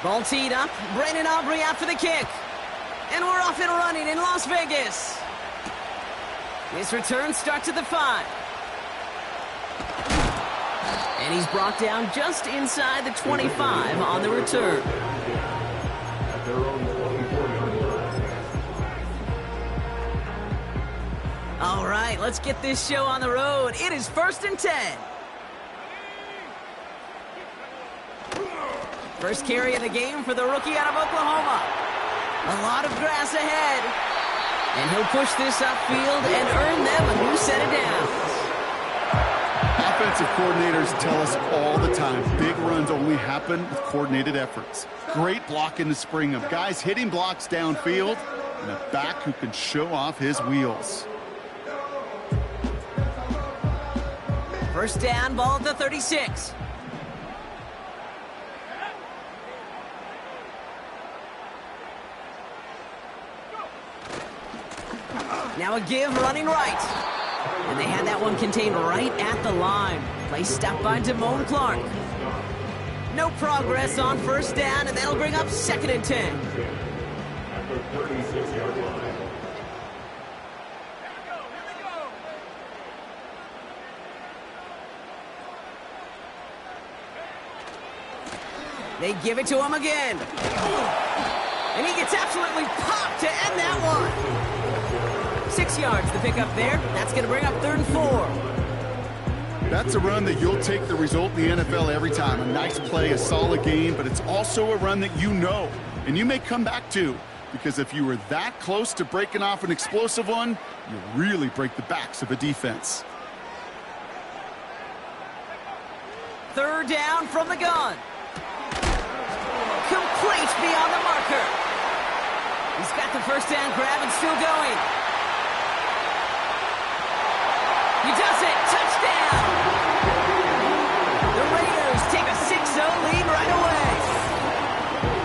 Ball teed up. Brandon Aubrey after the kick. And we're off and running in Las Vegas. This return starts at the 5. And he's brought down just inside the 25 on the return. All right, let's get this show on the road. It is 1st and 10. First carry of the game for the rookie out of Oklahoma. A lot of grass ahead. And he'll push this upfield and earn them a new set of downs. Offensive coordinators tell us all the time, big runs only happen with coordinated efforts. Great block in the spring of guys hitting blocks downfield and a back who can show off his wheels. First down, ball at the 36. Now a give running right. And they had that one contained right at the line. Play stopped by Damone Clark. No progress on first down, and that'll bring up 2nd and 10. They give it to him again. And he gets absolutely popped to end that one. 6 yards to pick up there. That's going to bring up 3rd and 4. That's a run that you'll take the result in the NFL every time. A nice play, a solid game, but it's also a run that you know and you may come back to, because if you were that close to breaking off an explosive one, you really break the backs of a defense. 3rd down from the gun. Complete beyond the marker. He's got the first down grab and still going. He does it. Touchdown. The Raiders take a 6-0 lead right away.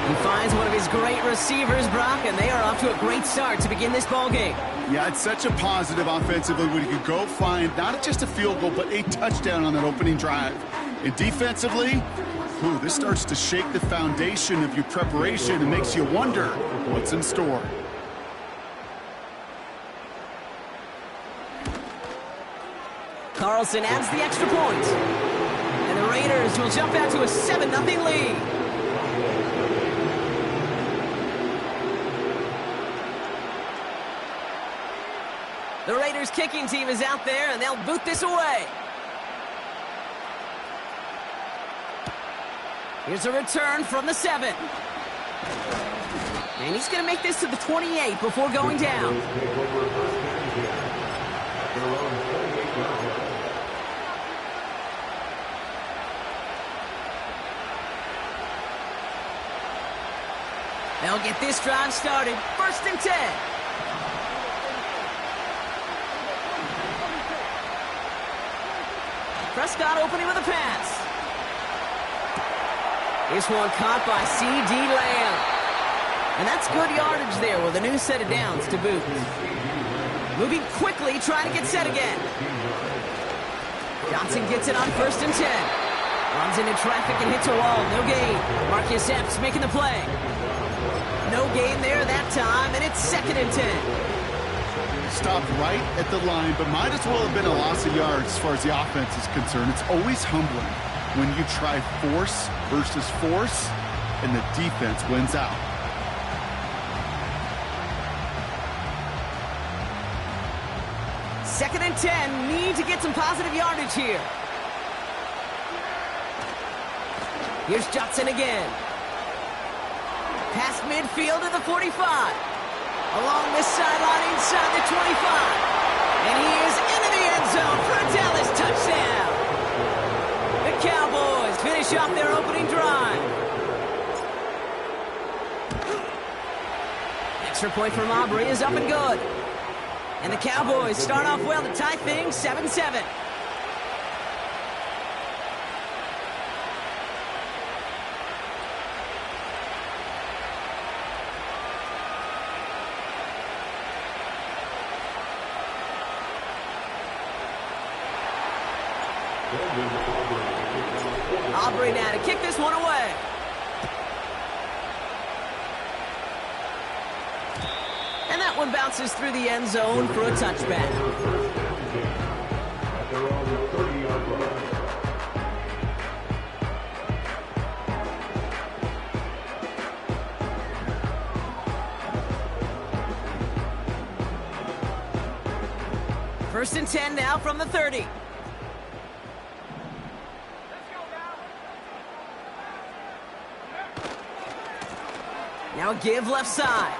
He finds one of his great receivers, Brock, and they are off to a great start to begin this ball game. Yeah, it's such a positive offensively when you could go find not just a field goal, but a touchdown on that opening drive. And defensively, this starts to shake the foundation of your preparation and makes you wonder what's in store. Carlson adds the extra point. And the Raiders will jump out to a 7-0 lead. The Raiders kicking team is out there, and they'll boot this away. Here's a return from the 7. And he's going to make this to the 28 before going down. They'll get this drive started. 1st and 10. Prescott opening with a pass. This one caught by C.D. Lamb. And that's good yardage there with a new set of downs to boot. Moving quickly, trying to get set again. Johnson gets it on 1st and 10. Runs into traffic and hits a wall. No gain. Marcus Epps making the play. No gain there that time, and it's 2nd and 10. Stopped right at the line, but might as well have been a loss of yards as far as the offense is concerned. It's always humbling when you try force versus force, and the defense wins out. Second and 10, need to get some positive yardage here. Here's Johnson again. Past midfield to the 45. Along this sideline inside the 25. And he is into the end zone for a Dallas touchdown. The Cowboys finish off their opening drive. Extra point from Aubrey is up and good. And the Cowboys start off well to tie things 7-7. Aubrey now to kick this one away. And that one bounces through the end zone for a touchback. First and 10 now from the 30. Now a give left side.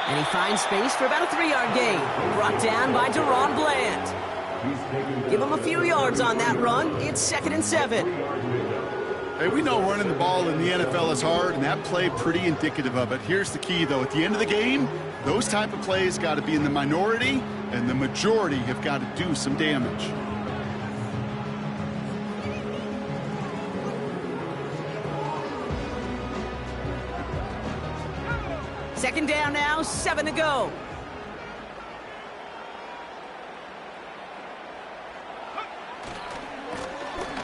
And he finds space for about a 3-yard gain. Brought down by Deron Bland. Give him a few yards on that run. It's 2nd and 7. Hey, we know running the ball in the NFL is hard, and that play pretty indicative of it. Here's the key, though. At the end of the game, those type of plays got to be in the minority, and the majority have got to do some damage. Second down now, 7 to go.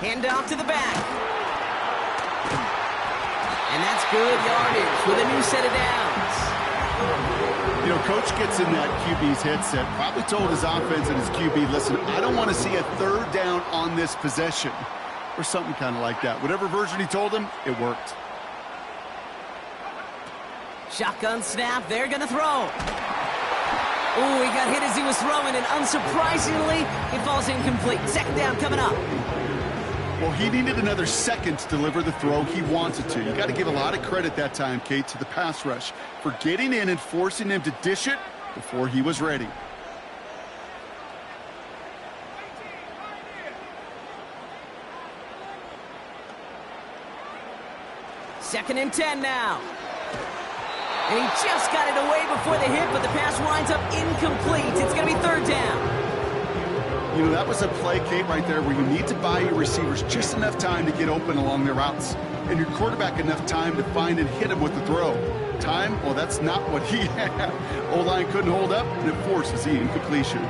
Hand off to the back. And that's good yardage with a new set of downs. You know, coach gets in that QB's headset, probably told his offense and his QB, listen, I don't want to see a 3rd down on this possession, or something kind of like that. Whatever version he told him, it worked. Shotgun snap, they're going to throw. Ooh, he got hit as he was throwing, and unsurprisingly, he falls incomplete. Second down coming up. Well, he needed another second to deliver the throw he wanted to. You got to give a lot of credit that time, Kate, to the pass rush for getting in and forcing him to dish it before he was ready. Second and 10 now. And he just got it away before the hit, but the pass winds up incomplete. It's going to be 3rd down. You know, that was a play, Kate, right there where you need to buy your receivers just enough time to get open along their routes, and your quarterback enough time to find and hit him with the throw. Time, well, that's not what he had. O-line couldn't hold up, and it forces the incompletion.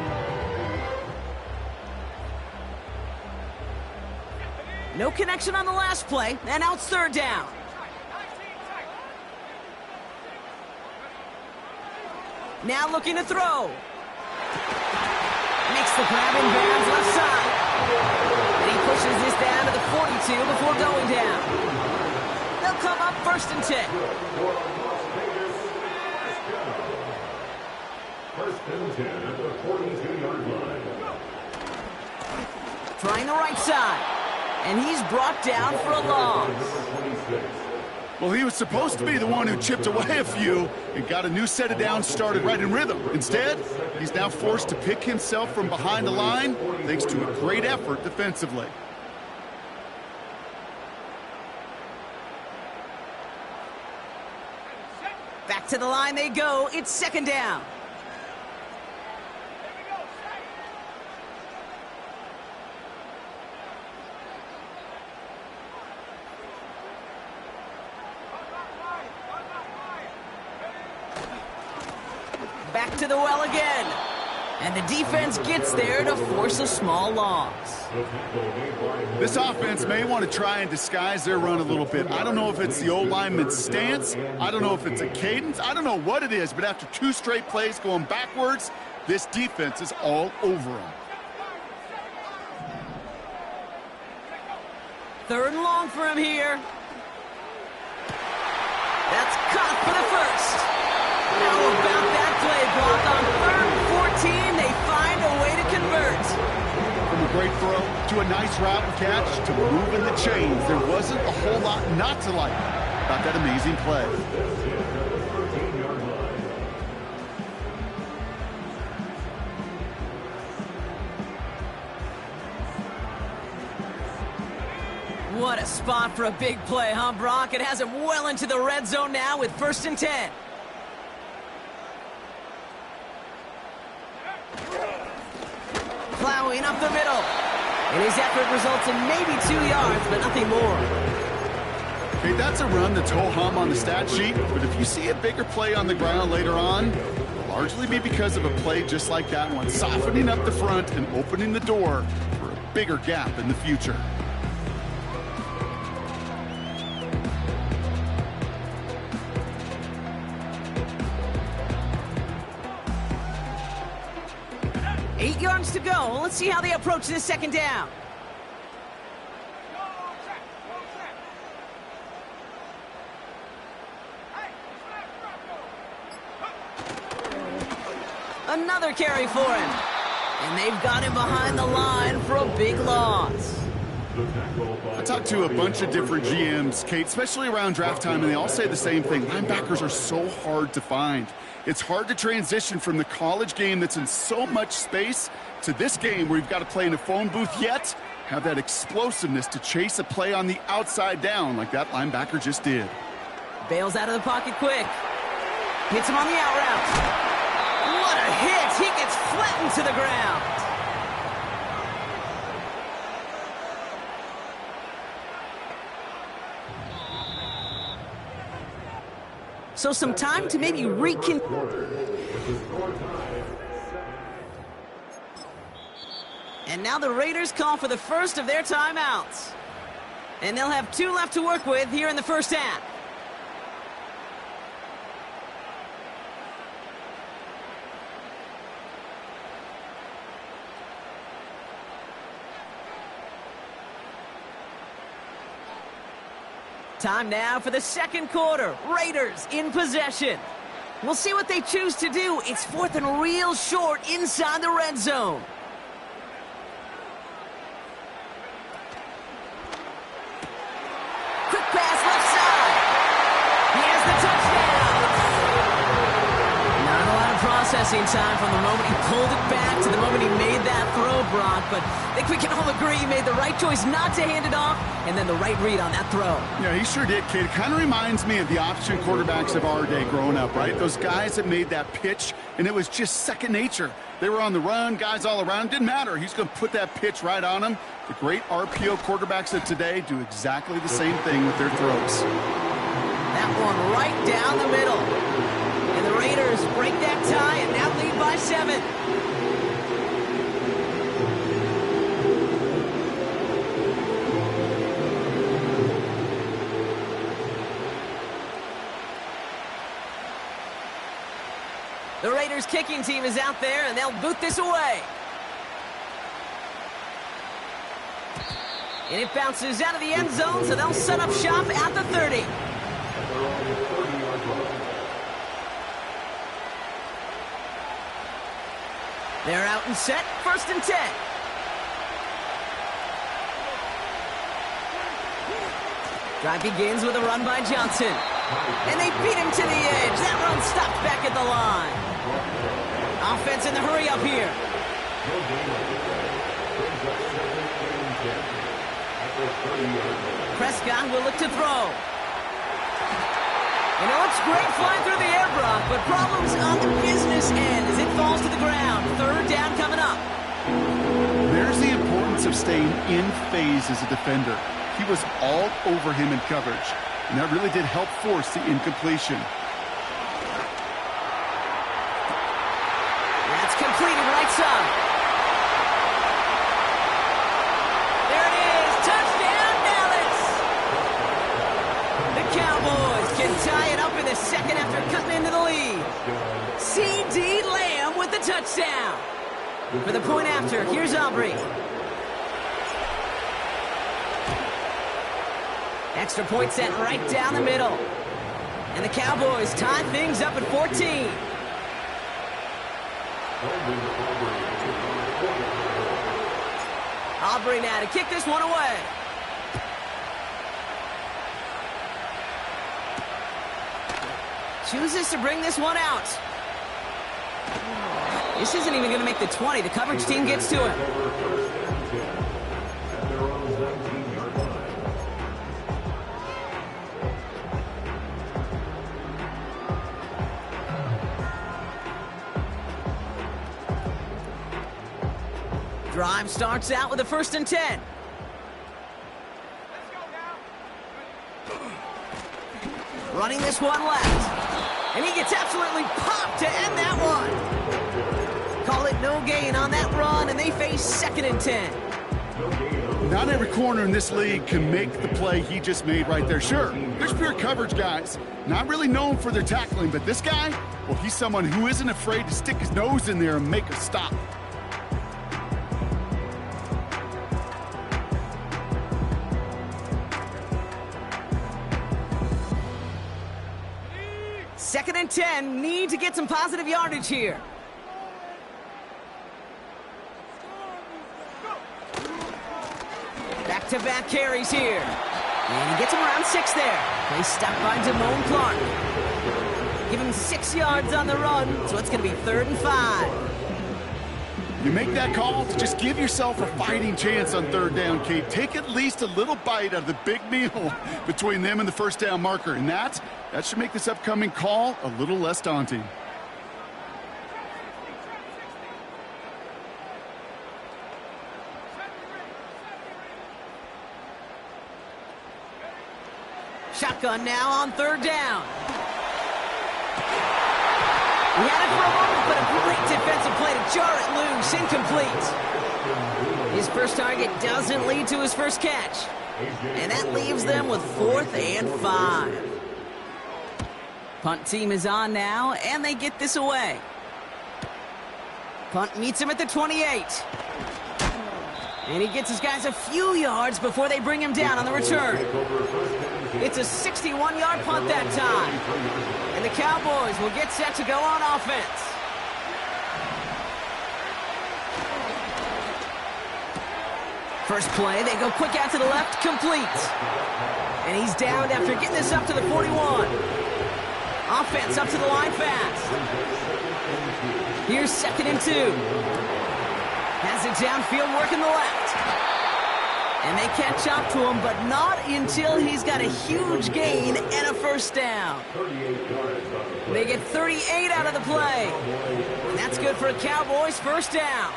No connection on the last play, and now it's 3rd down. Now looking to throw. Makes the grab in bounds left side. And he pushes this down to the 42 before going down. They'll come up 1st and 10. 1st and 10 at the 42-yard line. Trying the right side. And he's brought down for a loss. Well, he was supposed to be the one who chipped away a few and got a new set of downs started right in rhythm. Instead, he's now forced to pick himself from behind the line thanks to a great effort defensively. Back to the line they go. It's 2nd down. Back to the well again. And the defense gets there to force a small loss. This offense may want to try and disguise their run a little bit. I don't know if it's the O-lineman's stance. I don't know if it's a cadence. I don't know what it is, but after 2 straight plays going backwards, this defense is all over them. 3rd and long for him here. That's caught for the 1st. How about that play block on 3rd and 14? They find a way to convert. From a great throw to a nice route and catch to moving the chains, there wasn't a whole lot not to like about that amazing play. What a spot for a big play, huh, Brock? It has him well into the red zone now with 1st and 10. Plowing up the middle. And his effort results in maybe 2 yards, but nothing more. Okay, that's a run that's ho-hum on the stat sheet, but if you see a bigger play on the ground later on, it'll largely be because of a play just like that one, softening up the front and opening the door for a bigger gap in the future. Eight yards to go. Let's see how they approach this second down. Another carry for him. And they've got him behind the line for a big loss. I talked to a bunch of different GMs, Kate, especially around draft time, and they all say the same thing. Linebackers are so hard to find. It's hard to transition from the college game that's in so much space to this game where you've got to play in a phone booth, yet have that explosiveness to chase a play on the outside down like that linebacker just did. Bails out of the pocket quick. Hits him on the out route. What a hit! He gets flattened to the ground. So some time to maybe And now the Raiders call for the first of their timeouts. And they'll have 2 left to work with here in the first half. Time now for the second quarter. Raiders in possession. We'll see what they choose to do. It's 4th and real short inside the red zone. Quick pass left side. He has the touchdown. Not a lot of processing time from the moment he pulled it back to the moment he made that throw, Brock. But I think we can all agree he made the right choice not to hand it off, and then the right read on that throw. Yeah, he sure did, kid. It kind of reminds me of the option quarterbacks of our day growing up, right? Those guys that made that pitch, and it was just second nature. They were on the run, guys all around. Didn't matter. He's going to put that pitch right on them. The great RPO quarterbacks of today do exactly the same thing with their throws. That one right down the middle. And the Raiders break that tie and now lead by 7. The Raiders kicking team is out there, and they'll boot this away. And it bounces out of the end zone, so they'll set up shop at the 30. They're out and set, 1st and 10. Drive begins with a run by Johnson. And they beat him to the edge. That run stopped back at the line. Offense in the hurry up here. Prescott will look to throw. You know, it's great flying through the air, Brock, but problems on the business end as it falls to the ground. 3rd down coming up. There's the importance of staying in phase as a defender. He was all over him in coverage, and that really did help force the incompletion. That's completed right side. There it is. Touchdown, Dallas. The Cowboys can tie it up in the second after cutting into the lead. C.D. Lamb with the touchdown. For the point after, here's Aubrey. Extra point set right down the middle. And the Cowboys tie things up at 14. Aubrey now to kick this one away. Chooses to bring this one out. This isn't even going to make the 20. The coverage team gets to it. Drive starts out with a 1st and 10. Running this one left. And he gets absolutely popped to end that one. Call it no gain on that run, and they face 2nd and 10. Not every corner in this league can make the play he just made right there. Sure, there's pure coverage guys, not really known for their tackling, but this guy, well, he's someone who isn't afraid to stick his nose in there and make a stop. Second and 10, need to get some positive yardage here. Back-to-back carries here. And he gets him around 6 there. They stopped by Damone Clark. Give him 6 yards on the run, so it's going to be 3rd and 5. You make that call to just give yourself a fighting chance on 3rd down, Kate. Take at least a little bite out of the big meal between them and the first down marker. And that should make this upcoming call a little less daunting. Shotgun now on 3rd down. He had it for a moment, but a great defensive play to jar it loose. Incomplete. His first target doesn't lead to his first catch. And that leaves them with 4th and 5. Punt team is on now, and they get this away. Punt meets him at the 28. And he gets his guys a few yards before they bring him down on the return. It's a 61-yard punt that time. And the Cowboys will get set to go on offense. First play, they go quick out to the left, complete. And he's downed after getting this up to the 41. Offense up to the line fast. Here's 2nd and 2. Has it downfield, working the left. And they catch up to him, but not until he's got a huge gain and a first down. They get 38 out of the play. And that's good for a Cowboys first down.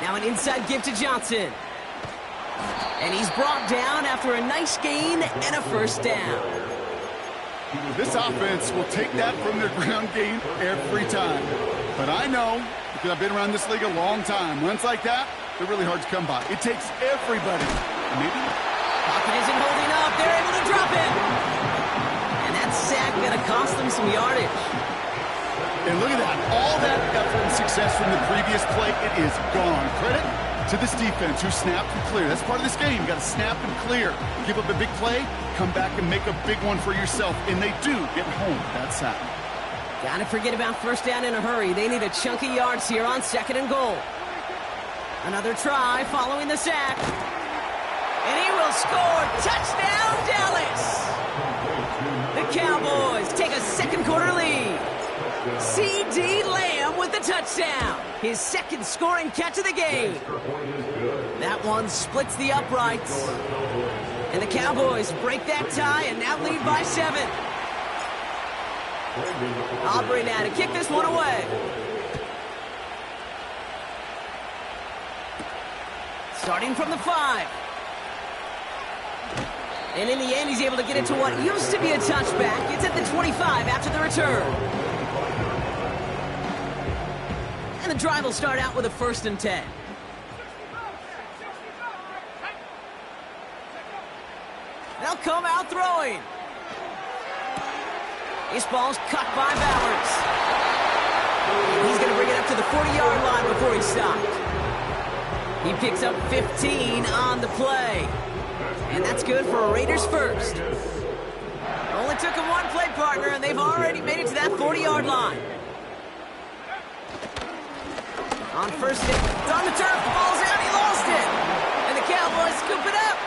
Now an inside give to Johnson. And he's brought down after a nice gain and a first down. This offense will take that from their ground game every time. But I know, because I've been around this league a long time, runs like that, they're really hard to come by. It takes everybody. Maybe. Pocket isn't holding up. They're able to drop it. And that sack going to cost them some yardage. And look at that. All that effort and success from the previous play, it is gone. Credit to this defense who snapped and cleared. That's part of this game. You got to snap and clear. Give up a big play, come back and make a big one for yourself. And they do get home that sack. Gotta forget about first down in a hurry. They need a chunky yards here on 2nd and goal. Another try following the sack. And he will score. Touchdown, Dallas! The Cowboys take a 2nd quarter lead. C.D. Lamb with the touchdown. His 2nd scoring catch of the game. That one splits the uprights. And the Cowboys break that tie and now lead by 7. Aubrey now to kick this one away. Starting from the 5. And in the end, he's able to get it to what used to be a touchback. It's at the 25 after the return. And the drive will start out with a 1st and 10. They'll come out throwing. This ball's cut by Bowers. He's going to bring it up to the 40-yard line before he stopped. He picks up 15 on the play. And that's good for a Raiders first. Only took him one play partner, and they've already made it to that 40-yard line. On 1st down, it's on the turf, the ball's out, he lost it. And the Cowboys scoop it up.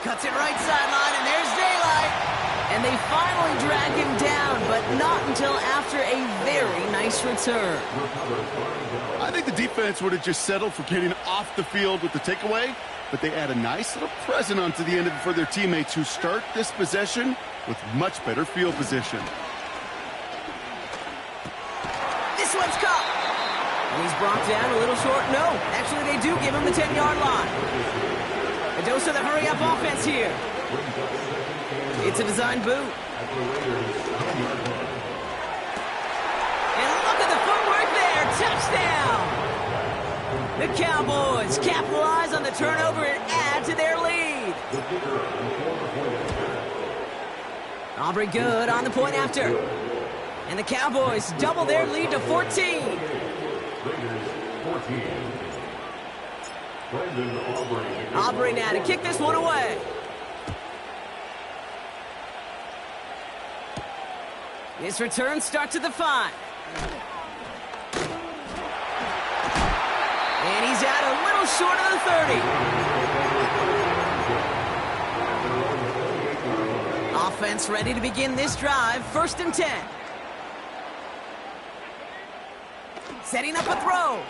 Cuts it right sideline, and there's daylight. And they finally drag him down, but not until after a very nice return. I think the defense would have just settled for getting off the field with the takeaway, but they add a nice little present onto the end of it for their teammates who start this possession with much better field position. This one's caught. And he's brought down a little short. No, actually they do give him the 10-yard line. A dose of the hurry-up offense here. It's a design boot. And look at the footwork there. Touchdown! The Cowboys capitalize on the turnover and add to their lead. Aubrey good on the point after. And the Cowboys double their lead to 14. Aubrey now to kick this one away. His return starts at the 5. And he's out a little short of the 30. Offense ready to begin this drive. 1st and 10. Setting up a throw.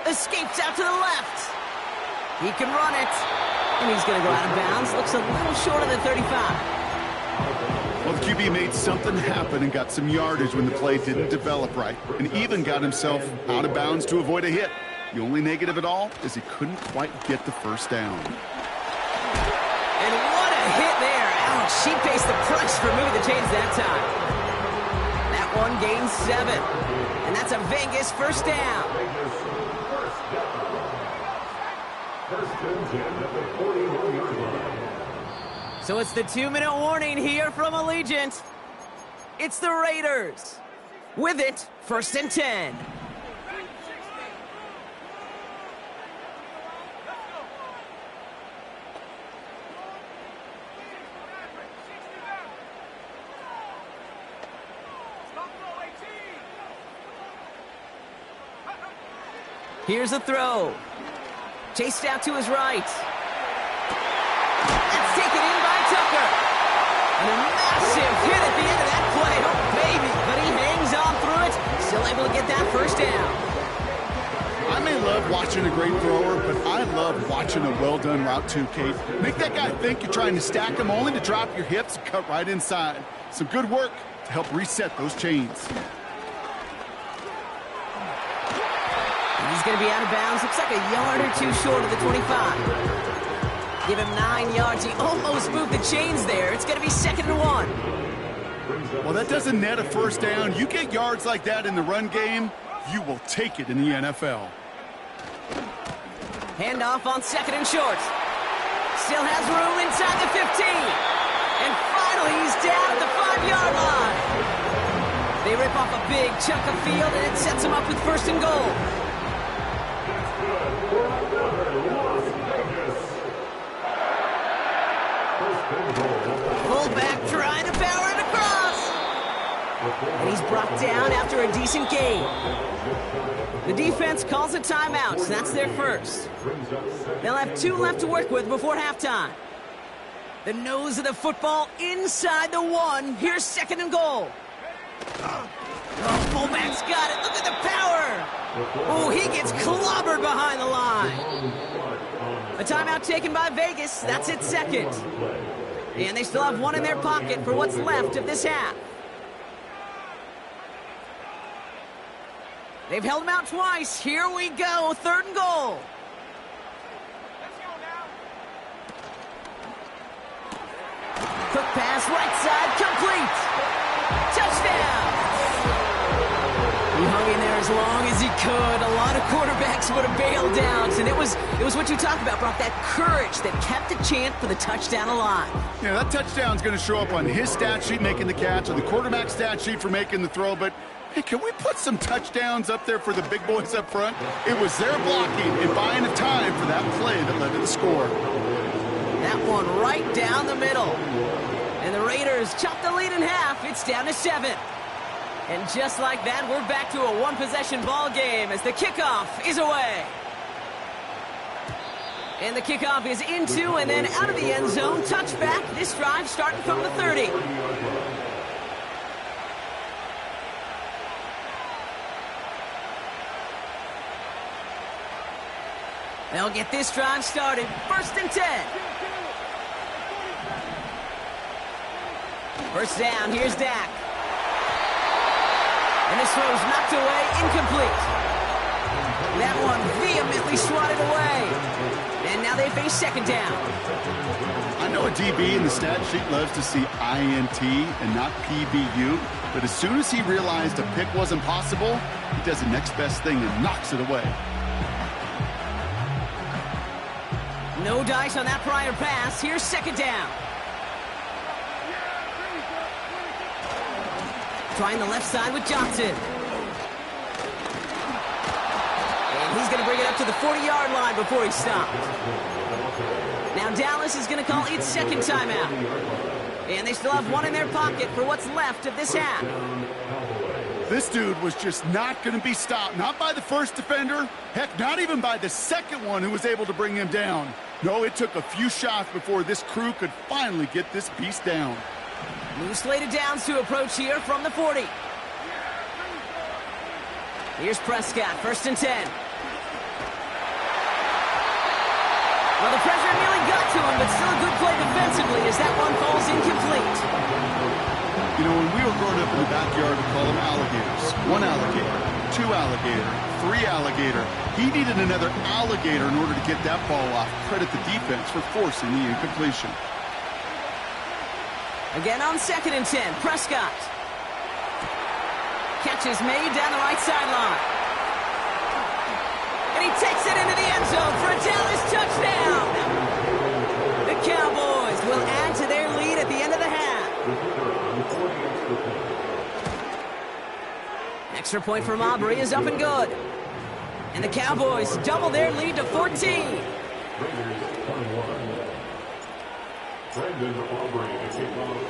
Escapes out to the left. He can run it. And he's going to go out of bounds. Looks a little short of the 35. Well, the QB made something happen and got some yardage when the play didn't develop right, and even got himself out of bounds to avoid a hit. The only negative at all is he couldn't quite get the first down. And what a hit there. Ouch, she faced the price for moving the chains that time. That one gains 7. And that's a Vegas first down. So it's the 2-minute warning here from Allegiant. It's the Raiders. With it, 1st and 10. Here's a throw. Chased out to his right. That's taken in by Tucker. And a massive hit at the end of that play. Oh, baby. But he hangs on through it. Still able to get that first down. I may love watching a great thrower, but I love watching a well-done route too, Kate. Make that guy think you're trying to stack him only to drop your hips and cut right inside. Some good work to help reset those chains. He's going to be out of bounds. Looks like a yard or two short of the 25. Give him 9 yards. He almost moved the chains there. It's going to be 2nd and 1. Well, that doesn't net a first down. You get yards like that in the run game, you will take it in the NFL. Handoff on 2nd and short. Still has room inside the 15. And finally, he's down at the 5-yard line. They rip off a big chunk of field, and it sets him up with 1st and goal. Fullback trying to power it across. And he's brought down after a decent gain. The defense calls a timeout, so that's their first. They'll have 2 left to work with before halftime. The nose of the football inside the 1. Here's 2nd and goal. Oh, fullback's got it. Look at the power. Oh, he gets clobbered behind the line. A timeout taken by Vegas. That's its 2nd. And they still have 1 in their pocket for what's left of this half. They've held him out twice. Here we go. 3rd and goal. Quick pass, right side, complete. Touchdown. He hung in there as long as he could. A lot of quarterbacks would have bailed out. And it was what you talked about, Brock, that courage that kept the chant for the touchdown alive. Yeah, that touchdown's going to show up on his stat sheet making the catch, or the quarterback stat sheet for making the throw, but hey, can we put some touchdowns up there for the big boys up front? It was their blocking and buying of time for that play that led to the score. That one right down the middle. And the Raiders chop the lead in half. It's down to 7. And just like that, we're back to a 1-possession ball game as the kickoff is away. And the kickoff is into and then out of the end zone. Touchback. This drive starting from the 30. They'll get this drive started. 1st and 10. First down, here's Dak. And this throw's knocked away, incomplete. That one vehemently swatted away. And now they face second down. I know a DB in the stat sheet loves to see INT and not PBU, but as soon as he realized a pick wasn't possible, he does the next best thing and knocks it away. No dice on that prior pass. Here's second down. Trying the left side with Johnson. And he's going to bring it up to the 40-yard line before he stopped. Now Dallas is going to call its second timeout. And they still have one in their pocket for what's left of this half. This dude was just not going to be stopped. Not by the first defender. Heck, not even by the second one who was able to bring him down. No, it took a few shots before this crew could finally get this beast down. New slated downs to approach here from the 40. Here's Prescott, 1st and 10. Well, the pressure nearly got to him, but still a good play defensively as that one falls incomplete. You know, when we were growing up in the backyard, we call them alligators. 1 alligator, 2 alligator, 3 alligator. He needed another alligator in order to get that ball off. Credit the defense for forcing the incompletion. Again on 2nd and 10, Prescott. Catch is made down the right sideline. And he takes it into the end zone for a Dallas touchdown. The Cowboys will add to their lead at the end of the half. Extra point from Aubrey is up and good. And the Cowboys double their lead to 14.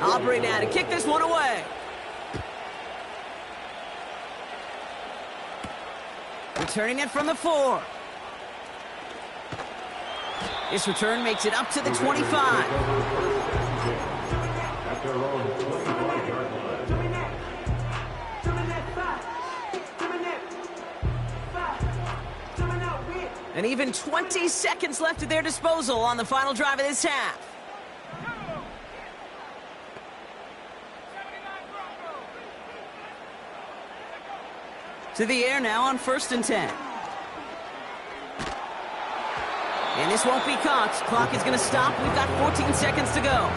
Aubrey now to kick this one away. Returning it from the 4. This return makes it up to the 25. And even 20 seconds left at their disposal on the final drive of this half. To the air now on 1st and 10. And this won't be caught. Clock is going to stop. We've got 14 seconds to go.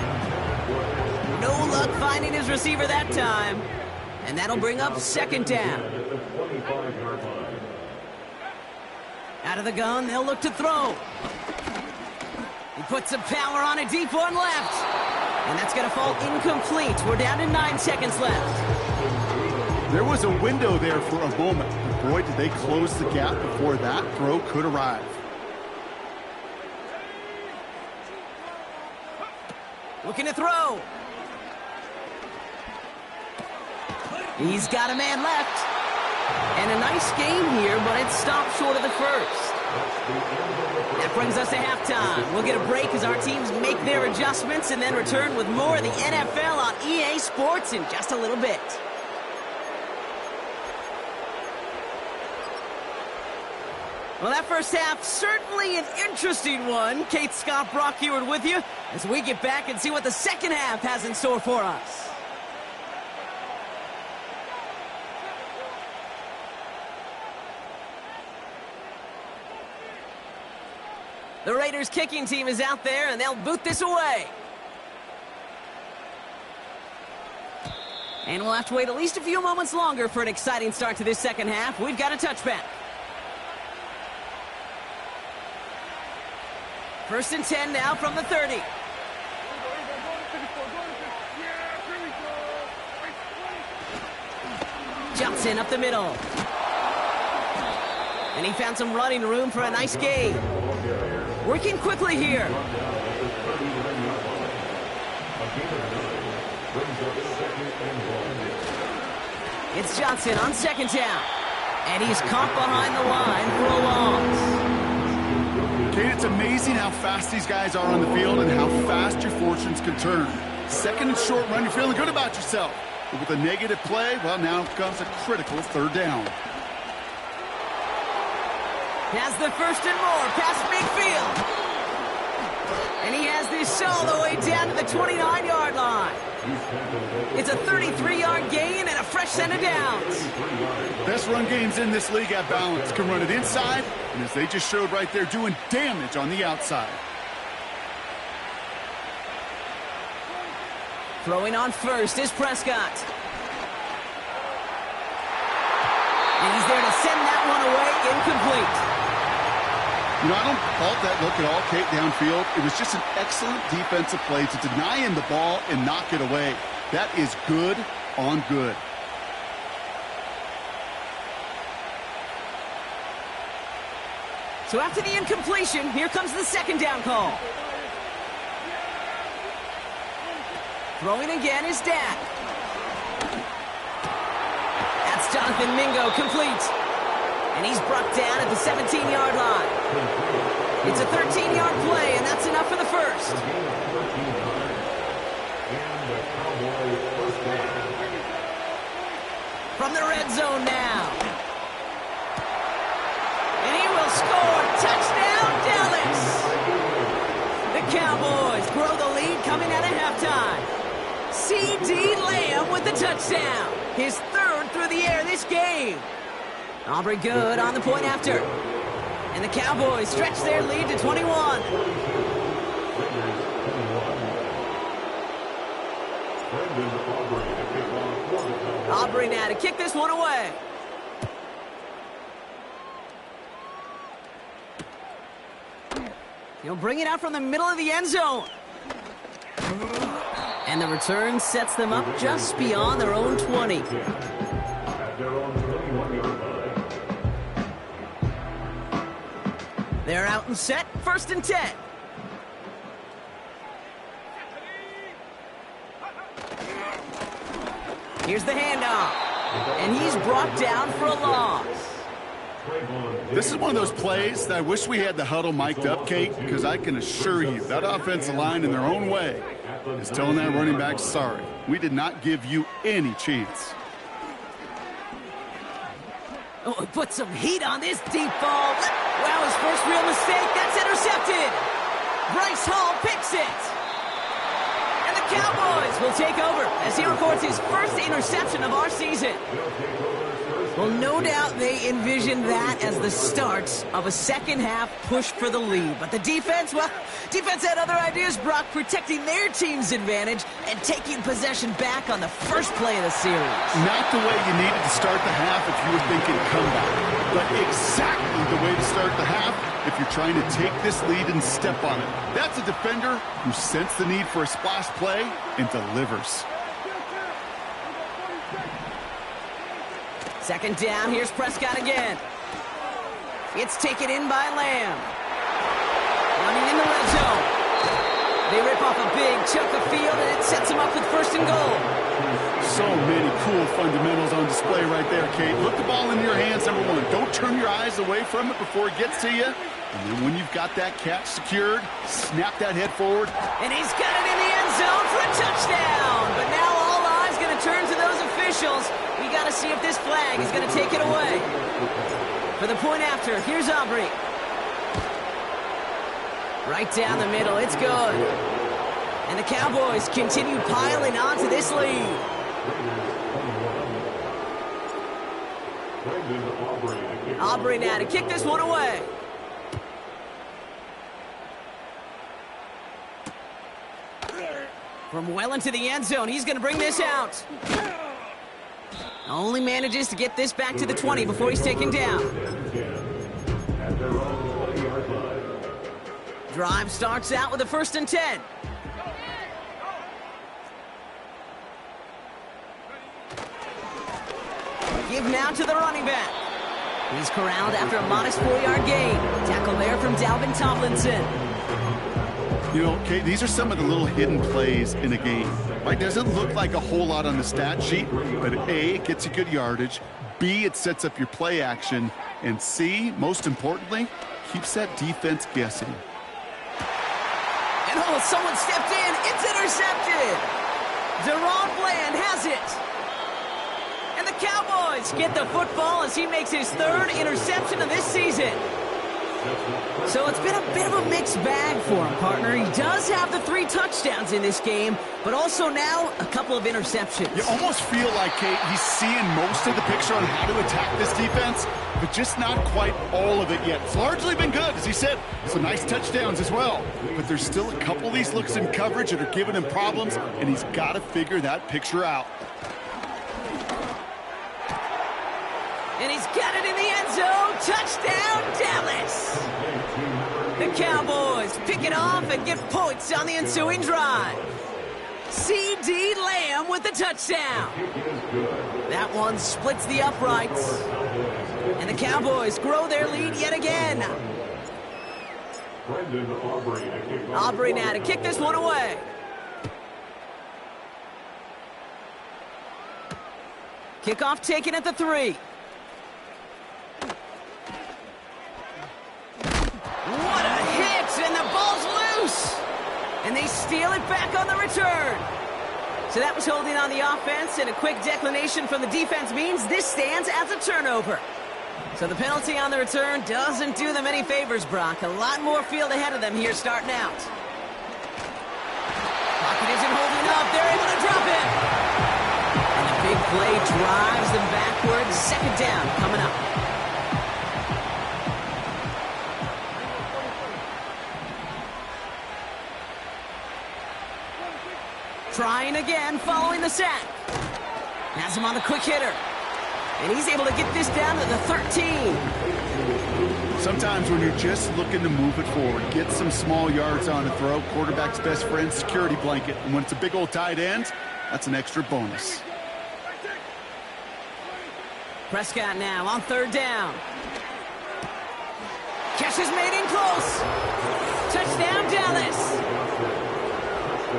No luck finding his receiver that time. And that'll bring up second down. Out of the gun, they'll look to throw. He puts some power on a deep one left. And that's going to fall incomplete. We're down to 9 seconds left. There was a window there for a moment, but boy, did they close the gap before that throw could arrive. Looking to throw. He's got a man left. And a nice game here, but it stopped short of the first. That brings us to halftime. We'll get a break as our teams make their adjustments and then return with more of the NFL on EA Sports in just a little bit. Well, that first half, certainly an interesting one. Kate Scott, Brock Heward with you as we get back and see what the second half has in store for us. The Raiders kicking team is out there, and they'll boot this away. And we'll have to wait at least a few moments longer for an exciting start to this second half. We've got a touchback. 1st and 10 now from the 30. Johnson up the middle. And he found some running room for a nice gain. Working quickly here. It's Johnson on 2nd down. And he's caught behind the line for a loss. Kate, it's amazing how fast these guys are on the field and how fast your fortunes can turn. 2nd and short run, you're feeling good about yourself. But with a negative play, well, now comes a critical 3rd down. Has the 1st and more past midfield. And he has this all the way down to the 29-yard line. It's a 33-yard gain and a fresh set of downs. Best run games in this league at balance. Can run it inside, and as they just showed right there, doing damage on the outside. Throwing on first is Prescott. And he's there to send that one away, incomplete. You know, I don't fault that look at all, Kate, downfield. It was just an excellent defensive play to deny him the ball and knock it away. That is good on good. So after the incompletion, here comes the second down call. Throwing again is Dak. That's Jonathan Mingo, complete. And he's brought down at the 17-yard line. It's a 13-yard play, and that's enough for the first. From the red zone now. And he will score. Touchdown, Dallas. The Cowboys grow the lead coming out of halftime. C.D. Lamb with the touchdown. His third through the air this game. Aubrey good on the point after. And the Cowboys stretch their lead to 21. Aubrey now to kick this one away. He'll bring it out from the middle of the end zone. And the return sets them up just beyond their own 20. They're out and set, 1st and 10. Here's the handoff. And he's brought down for a loss. This is one of those plays that I wish we had the huddle mic'd up, Kate, because I can assure you that offensive line in their own way is telling that running back, sorry, we did not give you any chance. Oh, he put some heat on this deep ball. Wow, his first real mistake. That's intercepted. Bryce Hall picks it. And the Cowboys will take over as he records his first interception of our season. Well, no doubt they envisioned that as the start of a second-half push for the lead. But the defense, well, defense had other ideas, Brock, protecting their team's advantage and taking possession back on the first play of the series. Not the way you needed to start the half if you were thinking comeback, but exactly the way to start the half if you're trying to take this lead and step on it. That's a defender who sensed the need for a splash play and delivers. Second down, here's Prescott again. It's taken in by Lamb. Running in the red zone. They rip off a big chunk of field, and it sets them up with 1st and goal. So many cool fundamentals on display right there, Kate. Put the ball in your hands, number one. Don't turn your eyes away from it before it gets to you. And then when you've got that catch secured, snap that head forward. And he's got it in the end zone for a touchdown. But now all eyes going to turn to those officials. We got to see if this flag is going to take it away. For the point after, here's Aubrey. Right down the middle, it's good. And the Cowboys continue piling onto this lead. Aubrey now to kick this one away. From well into the end zone, he's going to bring this out. Only manages to get this back to the 20 before he's taken down. Drive starts out with a 1st and 10. Give now to the running back. He's corralled after a modest 4-yard gain. Tackle there from Dalvin Tomlinson. You know, Kate, these are some of the little hidden plays in a game. Right? Doesn't look like a whole lot on the stat sheet, but A, it gets you good yardage. B, it sets up your play action. And C, most importantly, keeps that defense guessing. And oh, someone stepped in. It's intercepted. Deron Bland has it. And the Cowboys get the football as he makes his 3rd interception of this season. So it's been a bit of a mixed bag for him, partner. He does have the 3 touchdowns in this game, but also now a couple of interceptions. You almost feel like, Kate, he's seeing most of the picture on how to attack this defense, but just not quite all of it yet. It's largely been good, as he said. Some nice touchdowns as well. But there's still a couple of these looks in coverage that are giving him problems, and he's got to figure that picture out. And he's got it in the end zone. Touchdown, Dallas. The Cowboys pick it off and get points on the ensuing drive. C.D. Lamb with the touchdown. That one splits the uprights. And the Cowboys grow their lead yet again. Aubrey now to kick this one away. Kickoff taken at the 3. What a hit, and the ball's loose. And they steal it back on the return. So that was holding on the offense, and a quick declination from the defense means this stands as a turnover. So the penalty on the return doesn't do them any favors, Brock. A lot more field ahead of them here starting out. Pocket isn't holding up. They're able to drop it. And the big play drives them backwards. Second down coming up. Trying again following the sack. Has him on the quick hitter. And he's able to get this down to the 13. Sometimes when you're just looking to move it forward, get some small yards on a throw, quarterback's best friend, security blanket. And when it's a big old tight end, that's an extra bonus. Prescott now on 3rd down. Catch is made in close. Touchdown, Dallas.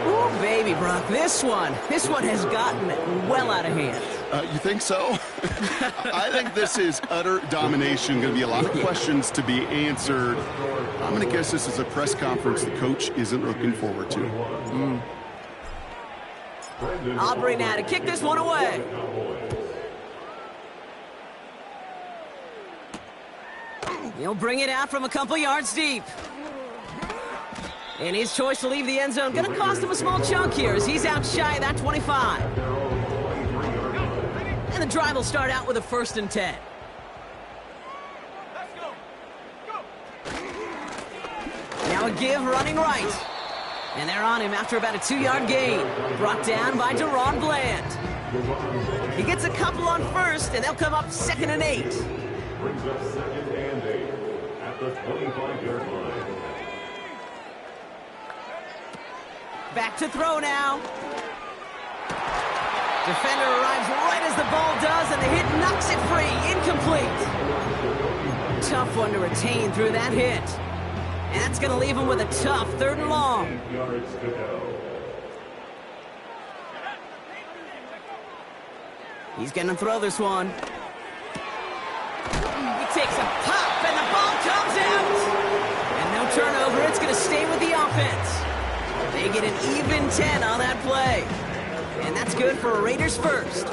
Ooh, baby, Brock, this one has gotten well out of hand. You think so? I think this is utter domination. Going to be a lot of questions to be answered. I'm going to guess this is a press conference the coach isn't looking forward to. Aubrey now to kick this one away. He'll bring it out from a couple yards deep. And his choice to leave the end zone going to cost him a small chunk here as he's out shy of that 25. And the drive will start out with a 1st and 10. Now a give running right. And they're on him after about a 2-yard gain. Brought down by Deron Bland. He gets a couple on 1st, and they'll come up 2nd and 8. Brings up 2nd and 8 at the 25-yard line. Back to throw now. Defender arrives right as the ball does, and the hit knocks it free. Incomplete. Tough one to retain through that hit. And that's going to leave him with a tough 3rd and long. Yards to go. He's going to throw this one. He takes a pop, and the ball comes out. And no turnover. It's going to stay with the offense. They get an even 10 on that play. And that's good for a Raiders 1st.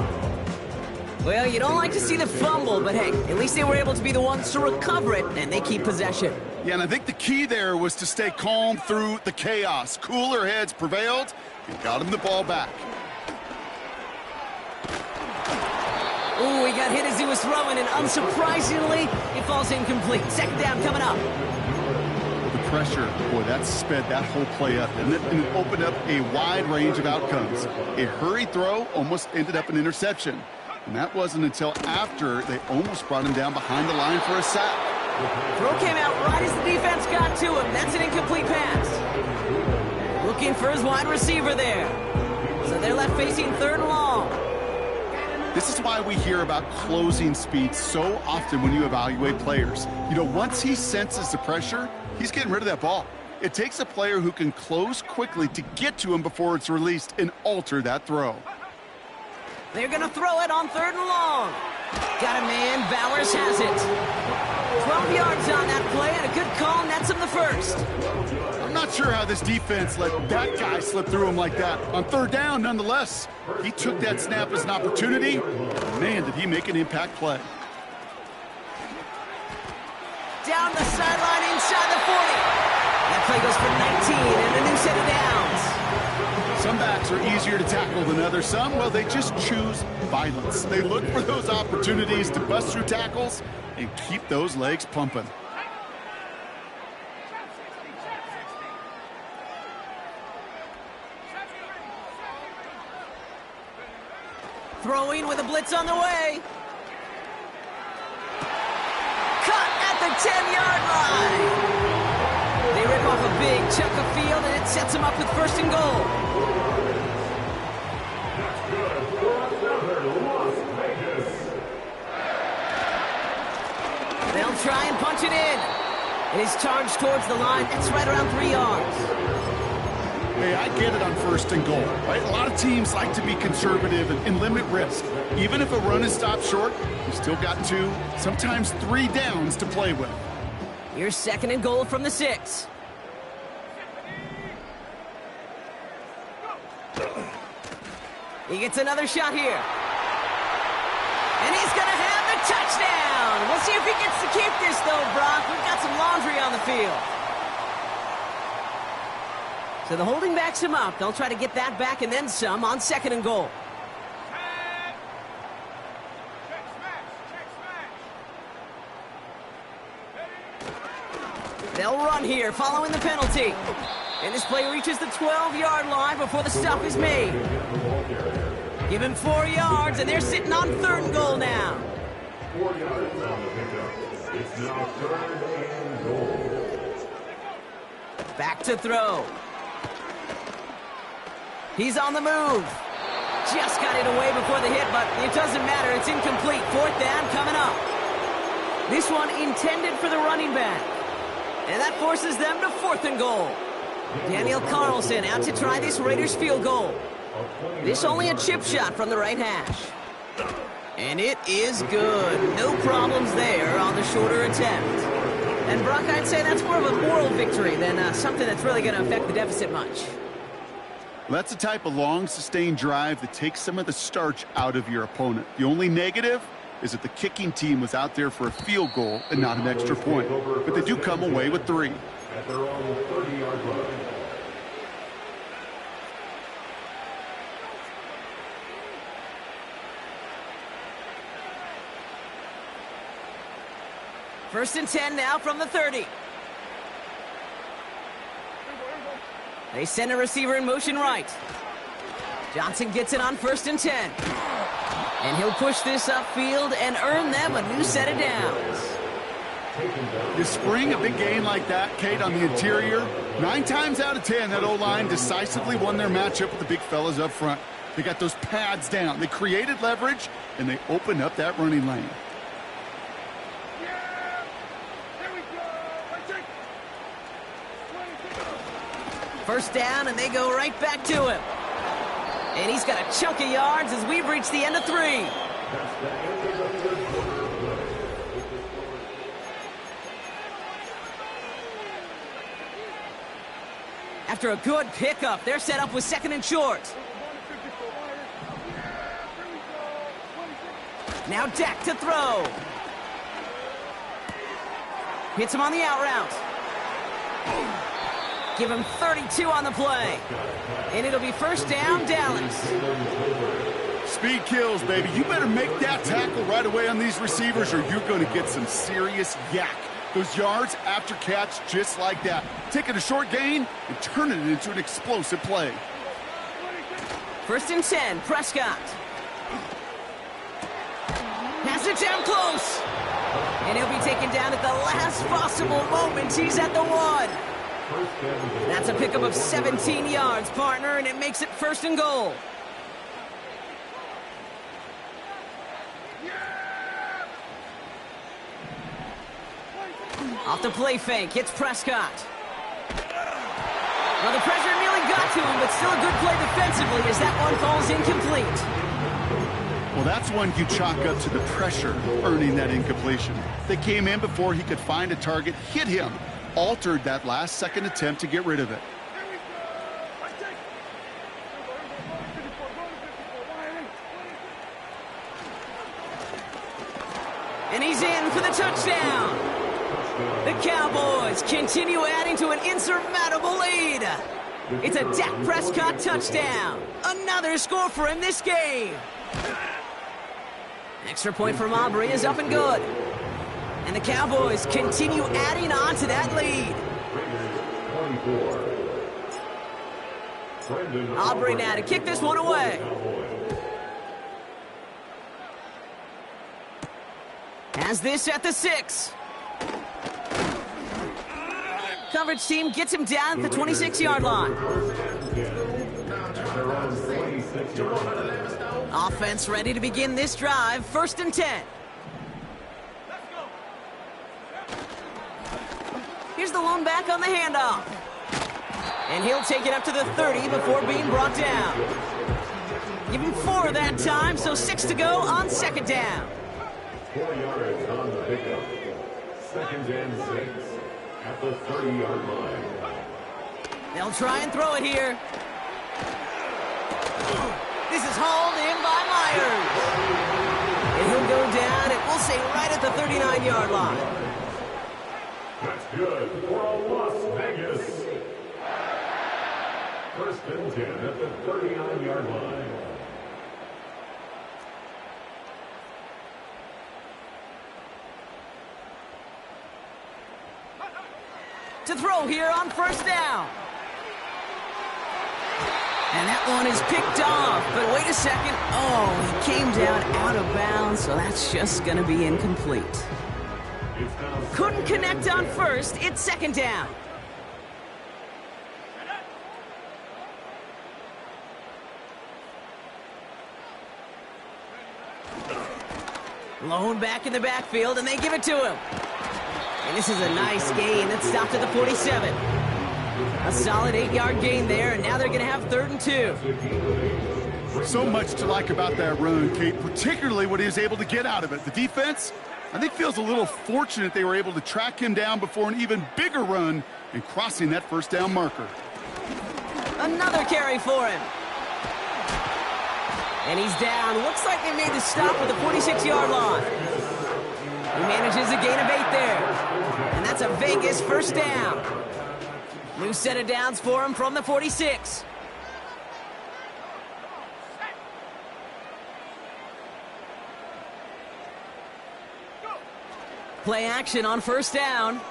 Well, you don't like to see the fumble, but hey, at least they were able to be the ones to recover it, and they keep possession. Yeah, and I think the key there was to stay calm through the chaos. Cooler heads prevailed and got him the ball back. Ooh, he got hit as he was throwing, and unsurprisingly, it falls incomplete. 2nd down coming up. Pressure, boy, that sped that whole play up, and it opened up a wide range of outcomes. A hurried throw almost ended up an interception, and that wasn't until after they almost brought him down behind the line for a sack. Throw came out right as the defense got to him. That's an incomplete pass. Looking for his wide receiver there. So they're left facing 3rd and long. This is why we hear about closing speed so often when you evaluate players. You know, once he senses the pressure, he's getting rid of that ball. It takes a player who can close quickly to get to him before it's released and alter that throw. They're going to throw it on 3rd and long. Got a man. Bowers has it. 12 yards on that play, and a good call nets him the 1st. I'm not sure how this defense let that guy slip through him like that. On 3rd down, nonetheless, he took that snap as an opportunity. Man, did he make an impact play. down the sideline inside the 40. That play goes for 19 and a new set of downs. Some backs are easier to tackle than others. Some, well, they just choose violence. They look for those opportunities to bust through tackles and keep those legs pumping. Throwing with a blitz on the way. Cut at the 10-yard line. They rip off a big chunk of field, and it sets them up with first and goal. They'll try and punch it in. It is charged towards the line. It's right around 3 yards. Hey, I get it on first and goal, right? A lot of teams like to be conservative and limit risk. Even if a run is stopped short, you still got 2, sometimes 3 downs to play with. Here's second and goal from the 6. He gets another shot here. And he's going to have the touchdown. We'll see if he gets to keep this, though, Brock. We've got some laundry on the field. So the holding backs him up. They'll try to get that back and then some on second and goal. They'll run here following the penalty. And this play reaches the 12-yard line before the stop is made. Give him 4 yards, and they're sitting on third and goal now. 4 yards on the pickup. It's now third and goal. Back to throw. He's on the move. Just got it away before the hit, but it doesn't matter. It's incomplete. Fourth down coming up. This one intended for the running back. And that forces them to fourth and goal. Daniel Carlson out to try this Raiders field goal. This only a chip shot from the right hash. And it is good. No problems there on the shorter attempt. And Brock, I'd say that's more of a moral victory than something that's really going to affect the deficit much. Well, that's the type of long, sustained drive that takes some of the starch out of your opponent. The only negative is that the kicking team was out there for a field goal and not an extra point. But they do come away with 3. At their own 30-yard line. First and 10 now from the 30. They send a receiver in motion right. Johnson gets it on first and 10. And he'll push this upfield and earn them a new set of downs. You spring a big gain like that, Kate, on the interior. 9 times out of 10, that O-line decisively won their matchup with the big fellas up front. They got those pads down. They created leverage, and they opened up that running lane. First down, and they go right back to him. And he's got a chunk of yards as we've reached the end of 3. After a good pickup, they're set up with second and short. Now Dak to throw. Hits him on the out route. Give him 32 on the play. And it'll be first down, Dallas. Speed kills, baby. You better make that tackle right away on these receivers or you're going to get some serious yak. Those yards after catch just like that. Taking a short gain and turning it into an explosive play. First and 10, Prescott. Pass it down close. And he'll be taken down at the last possible moment. He's at the 1. That's a pickup of 17 yards, partner, and it makes it first and goal. Off the play fake, hits Prescott. Well, the pressure nearly got to him, but still a good play defensively as that one falls incomplete. Well, that's one you chalk up to the pressure earning that incompletion. They came in before he could find a target, hit him, altered that last-second attempt to get rid of it. And he's in for the touchdown. The Cowboys continue adding to an insurmountable lead. It's a Dak Prescott touchdown. Another score for him this game. Extra point from Aubrey is up and good. And the Cowboys continue adding on to that lead. Aubrey now to kick this one away. Has this at the 6. Coverage team gets him down at the 26-yard line. Offense ready to begin this drive. 1st and 10. Here's the lone back on the handoff. And he'll take it up to the 30 before being brought down. Give him 4 that time, so 6 to go on 2nd down. 4 yards on the pickup. 2nd and 6 at the 30-yard line. They'll try and throw it here. This is hauled in by Myers. And he'll go down, and we'll say right at the 39-yard line. That's good for Las Vegas. 1st and 10 at the 39-yard line. To throw here on 1st down. And that one is picked off, but wait a second. Oh, he came down out of bounds, so that's just going to be incomplete. Couldn't connect on 1st, it's 2nd down. Lone back in the backfield, and they give it to him. And this is a nice gain that stopped at the 47. A solid 8-yard gain there, and now they're going to have 3rd and 2. So much to like about that run, Kate, particularly what he was able to get out of it. The defense, I think, feels a little fortunate they were able to track him down before an even bigger run and crossing that 1st down marker. Another carry for him. And he's down. Looks like they made the stop at the 46-yard line. He manages a gain of 8 there. And that's a Vegas 1st down. New set of downs for him from the 46. Play action on 1st down.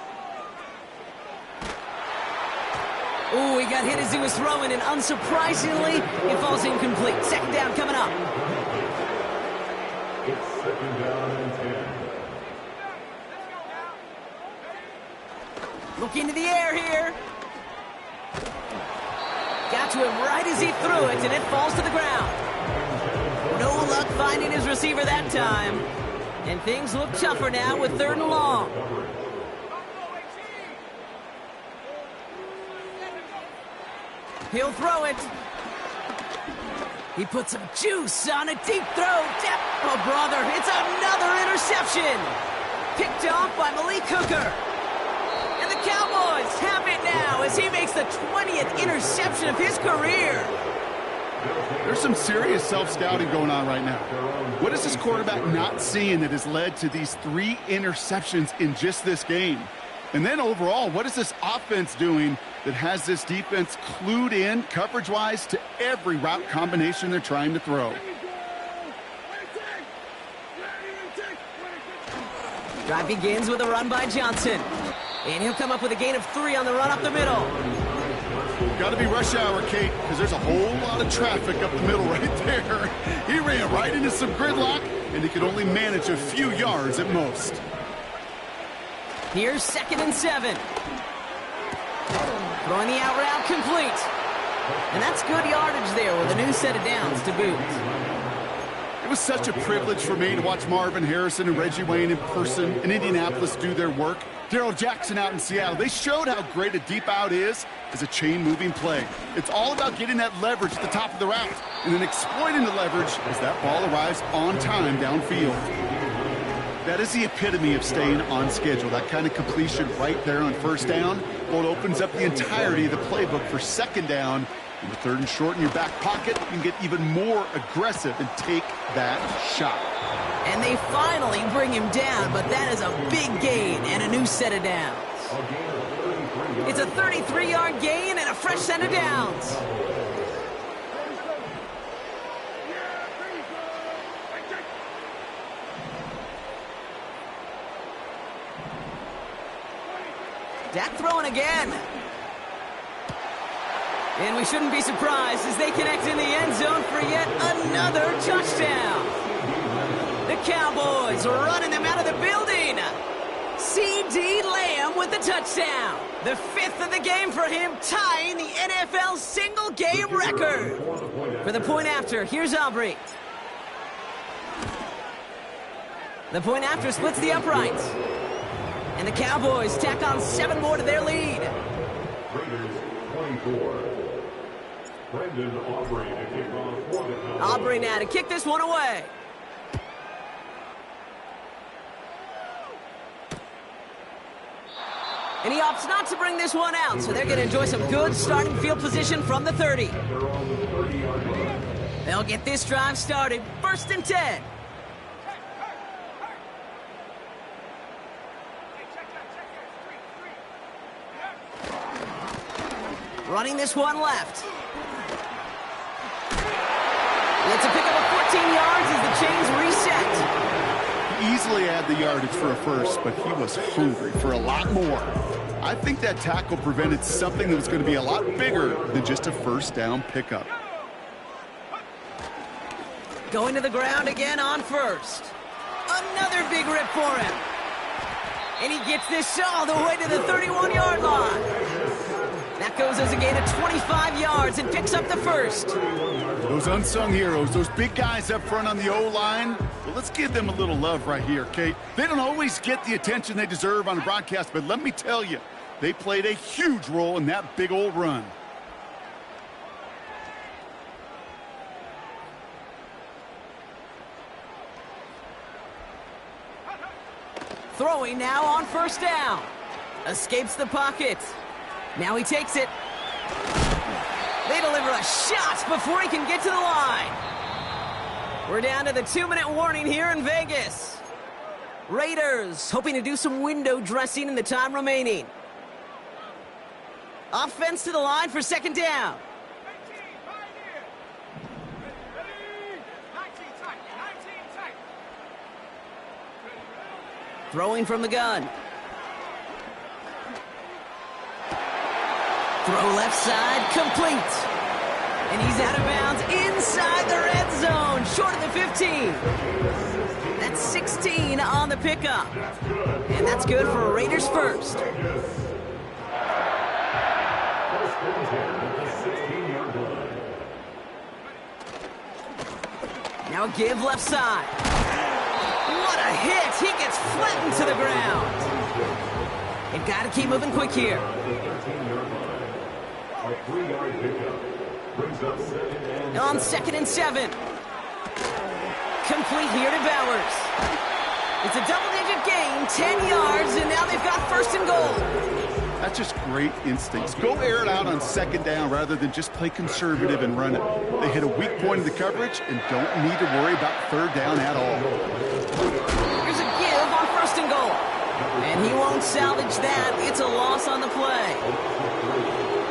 Ooh, he got hit as he was throwing, and unsurprisingly, it falls incomplete. 2nd down coming up. It's 2nd down and 10. Look into the air here. Got to him right as he threw it, and it falls to the ground. No luck finding his receiver that time. And things look tougher now with 3rd and long. He'll throw it. He puts some juice on a deep throw. Oh, brother, it's another interception. Picked off by Malik Hooker. And the Cowboys have it now as he makes the 20th interception of his career. There's some serious self-scouting going on right now. What is this quarterback not seeing that has led to these 3 interceptions in just this game? And then overall, what is this offense doing that has this defense clued in coverage-wise to every route combination they're trying to throw? Drive begins with a run by Johnson. And he'll come up with a gain of 3 on the run up the middle. Got to be rush hour, Kate, because there's a whole lot of traffic up the middle right there. He ran right into some gridlock, and he could only manage a few yards at most. Here's 2nd and 7. Throwing the out route complete. And that's good yardage there with a new set of downs to boot. It was such a privilege for me to watch Marvin Harrison and Reggie Wayne in person in Indianapolis do their work. Darrell Jackson out in Seattle. They showed how great a deep out is as a chain-moving play. It's all about getting that leverage at the top of the route and then exploiting the leverage as that ball arrives on time downfield. That is the epitome of staying on schedule. That kind of completion right there on 1st down. Well, it opens up the entirety of the playbook for 2nd down. And with 3rd and short in your back pocket, you can get even more aggressive and take that shot. And they finally bring him down, but that is a big gain and a new set of downs. It's a 33-yard gain and a fresh set of downs. Dak throwing again. And we shouldn't be surprised as they connect in the end zone for yet another touchdown. The Cowboys running them out of the building. C.D. Lamb with the touchdown. The 5th of the game for him, tying the NFL single-game record. For the point after, here's Aubrey. The point after splits the uprights. And the Cowboys tack on 7 more to their lead. Raiders 24. Brendan Aubrey to kick off for the Cowboys. Aubrey now to kick this one away. And he opts not to bring this one out, so they're going to enjoy some good starting field position from the 30. They're on the 30-yard line. They'll get this drive started. 1st and 10. Running this one left. It's a pickup of 14 yards as the chains reset. He easily had the yardage for a first, but he was hungry for a lot more. I think that tackle prevented something that was going to be a lot bigger than just a first down pickup. Going to the ground again on first. Another big rip for him. And he gets this all the way to the 31-yard line. That goes as a gain of 25 yards and picks up the first. Those unsung heroes, those big guys up front on the O-line, well, let's give them a little love right here, Kate. They don't always get the attention they deserve on the broadcast, but let me tell you, they played a huge role in that big old run. Throwing now on first down. Escapes the pocket. Now he takes it. They deliver a shot before he can get to the line. We're down to the 2-minute warning here in Vegas. Raiders hoping to do some window dressing in the time remaining. Offense to the line for 2nd down. Throwing from the gun. Throw left side, complete. And he's out of bounds inside the red zone, short of the 15. That's 16 on the pickup. And that's good for Raiders first. Now give left side. What a hit! He gets flattened to the ground. They've got to keep moving quick here. On 2nd and 7. Complete here to Bowers. It's a double-digit gain, 10 yards, and now they've got 1st and goal. That's just great instincts. Go air it out on 2nd down rather than just play conservative and run it. They hit a weak point in the coverage and don't need to worry about 3rd down at all. Here's a give on 1st and goal. And he won't salvage that. It's a loss on the play.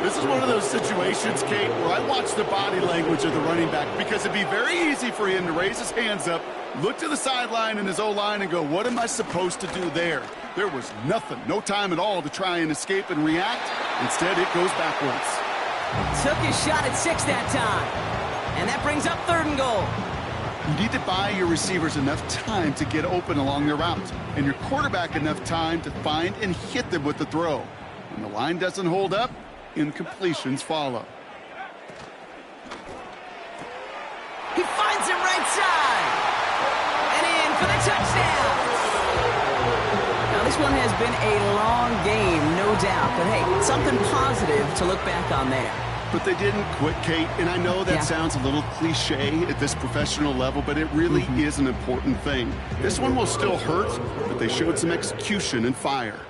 This is one of those situations, Kate, where I watch the body language of the running back because it'd be very easy for him to raise his hands up, look to the sideline in his O-line and go, what am I supposed to do there? There was nothing, no time at all to try and escape and react. Instead, it goes backwards. Took his shot at 6 that time. And that brings up 3rd and goal. You need to buy your receivers enough time to get open along their route, and your quarterback enough time to find and hit them with the throw. When the line doesn't hold up, incompletions follow. He finds him right side. And in for the touchdown. Now, this one has been a long game, no doubt. But, hey, something positive to look back on there. But they didn't quit, Kate, and I know that sounds a little cliche at this professional level, but it really is an important thing. This one will still hurt, but they showed some execution and fire.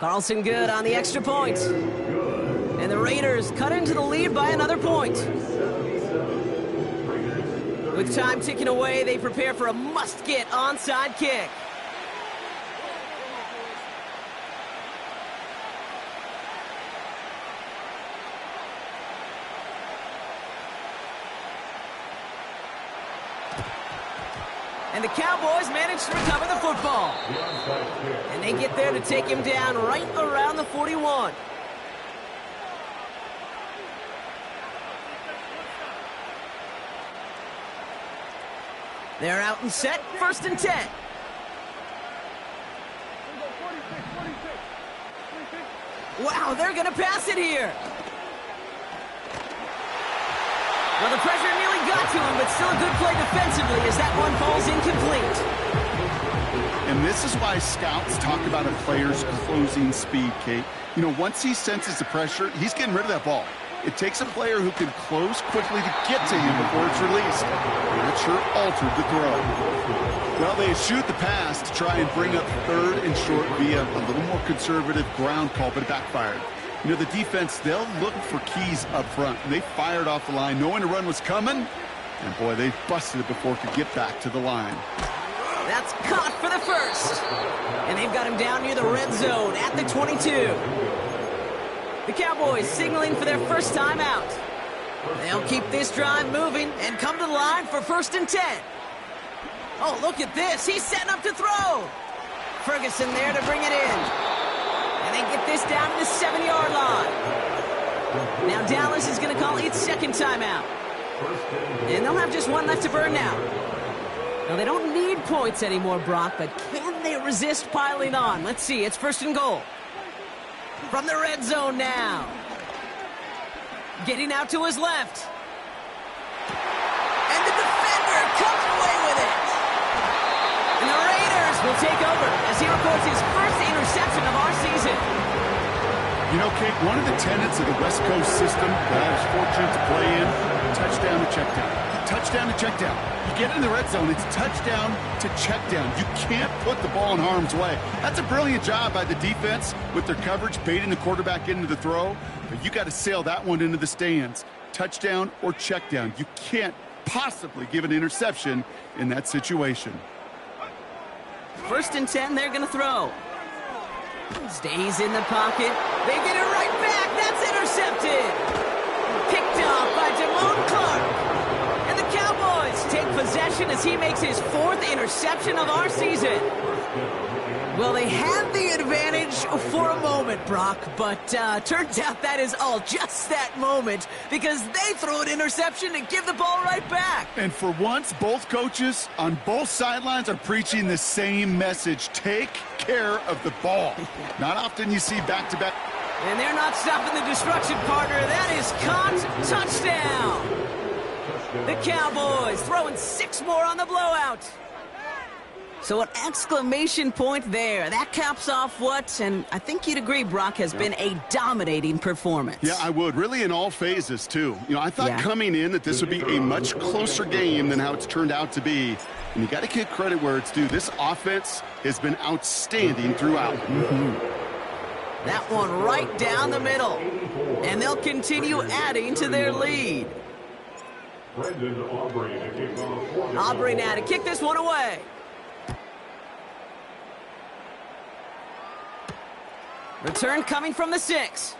Carlson good on the extra point. And the Raiders cut into the lead by another point. With time ticking away, they prepare for a must-get onside kick. And the Cowboys manage to recover the football. And they get there to take him down right around the 41. They're out and set, 1st and 10. Wow, they're going to pass it here. Well, the pressure nearly got to him, but still a good play defensively as that one falls incomplete. And this is why scouts talk about a player's closing speed, Kate. You know, once he senses the pressure, he's getting rid of that ball. It takes a player who can close quickly to get to him before it's released. And it sure altered the throw. Well, they eschewed the pass to try and bring up 3rd and short via a little more conservative ground call, but it backfired. You know, the defense, they'll look for keys up front. And they fired off the line knowing a run was coming. And, boy, they busted it before it could get back to the line. That's caught for the first. And they've got him down near the red zone at the 22. The Cowboys signaling for their first time out. They'll keep this drive moving and come to the line for 1st and 10. Oh, look at this. He's setting up to throw. Ferguson there to bring it in. And they get this down to the 7-yard line. Now Dallas is going to call its 2nd timeout. And they'll have just one left to burn now. Now, they don't need points anymore, Brock, but can they resist piling on? Let's see. It's 1st and goal. From the red zone now. Getting out to his left. And the defender comes away with it. And the Raiders will take over as he records his first interception of our season. You know, Kate, one of the tenets of the West Coast system that I was fortunate to play in, touchdown to check down. Touchdown to check down. You get in the red zone, it's touchdown to check down. You can't put the ball in harm's way. That's a brilliant job by the defense with their coverage, baiting the quarterback into the throw. But you got to sail that one into the stands. Touchdown or check down. You can't possibly give an interception in that situation. 1st and 10, they're going to throw. Stays in the pocket. They get it right back. That's intercepted. Picked off by Damone Clark. And the Cowboys take possession as he makes his 4th interception of our season. Well, they had the advantage for a moment, Brock, but turns out that is all just that moment because they throw an interception and give the ball right back. And for once, both coaches on both sidelines are preaching the same message. Take care of the ball. Not often you see back-to-back. And they're not stopping the destruction, partner. That is caught. Touchdown. The Cowboys throwing 6 more on the blowout. So an exclamation point there. That caps off what, and I think you'd agree, Brock, has been a dominating performance. Yeah, I would. Really in all phases, too. You know, I thought coming in that this would be a much closer game than how it's turned out to be. And you got to give credit where it's due. This offense has been outstanding throughout. That one right down the middle. And they'll continue adding to their lead. Aubrey now to kick this one away. Return coming from the 6.